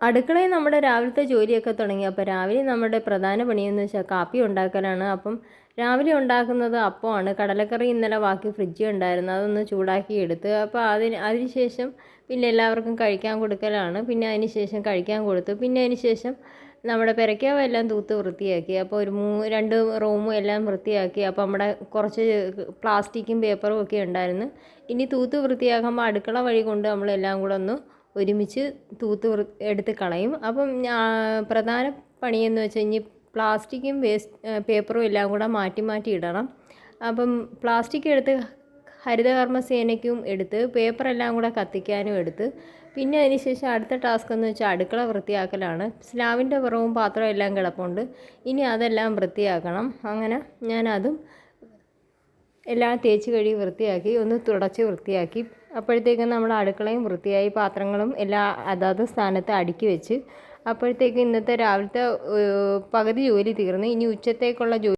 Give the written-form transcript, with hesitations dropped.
അടുക്കളയിൽ നമ്മുടെ രാവിലത്തെ ജോലിയൊക്കെ തുടങ്ങി. അപ്പോൾ രാവിലെ നമ്മുടെ പ്രധാന പണിയെന്ന് വെച്ചാൽ കാപ്പി ഉണ്ടാക്കലാണ്. അപ്പം രാവിലെ ഉണ്ടാക്കുന്നത് അപ്പമാണ്. കടലക്കറി ഇന്നലെ ബാക്കി ഫ്രിഡ്ജിൽ ഉണ്ടായിരുന്നു, അതൊന്ന് ചൂടാക്കി എടുത്ത്. അപ്പോൾ അതിന് ശേഷം പിന്നെ എല്ലാവർക്കും കഴിക്കാൻ കൊടുക്കലാണ്. പിന്നെ അതിന് ശേഷം കഴിക്കാൻ കൊടുത്തു. പിന്നെ അതിന് ശേഷം നമ്മുടെ പെരയ്ക്കാവ് എല്ലാം തൂത്ത് വൃത്തിയാക്കി. അപ്പോൾ ഒരു 2 റൂമും എല്ലാം വൃത്തിയാക്കി. അപ്പോൾ നമ്മുടെ കുറച്ച് പ്ലാസ്റ്റിക്കും പേപ്പറും ഒക്കെ ഉണ്ടായിരുന്നു. ഇനി തൂത്ത് വൃത്തിയാക്കുമ്പോൾ അടുക്കള വഴി കൊണ്ട് നമ്മളെല്ലാം കൂടെ ഒന്ന് ഒരുമിച്ച് തൂത്ത് എടുത്ത് കളയും. അപ്പം പ്രധാന പണിയെന്ന് വെച്ച് കഴിഞ്ഞാൽ പ്ലാസ്റ്റിക്കും പേപ്പറും എല്ലാം കൂടെ മാറ്റി മാറ്റി ഇടണം. അപ്പം പ്ലാസ്റ്റിക് എടുത്ത് ഹരിതകർമ്മസേനയ്ക്കും എടുത്ത്, പേപ്പറെല്ലാം കൂടെ കത്തിക്കാനും എടുത്ത്. പിന്നെ അതിന് ശേഷം അടുത്ത ടാസ്ക് എന്ന് വെച്ചാൽ അടുക്കള വൃത്തിയാക്കലാണ്. സ്ലാവിൻ്റെ പുറവും പാത്രം എല്ലാം കിടപ്പുണ്ട്, ഇനി അതെല്ലാം വൃത്തിയാക്കണം. അങ്ങനെ ഞാനതും എല്ലാം തേച്ച് കഴുകി വൃത്തിയാക്കി, ഒന്ന് തുടച്ച് വൃത്തിയാക്കി. അപ്പോഴത്തേക്കും നമ്മൾ അടുക്കളയും വൃത്തിയായി, പാത്രങ്ങളും എല്ലാം അതാത് സ്ഥാനത്ത് അടുക്കി വെച്ച്. അപ്പോഴത്തേക്കും ഇന്നത്തെ രാവിലത്തെ പകുതി ജോലി തീർന്നു. ഇനി ഉച്ചത്തേക്കുള്ള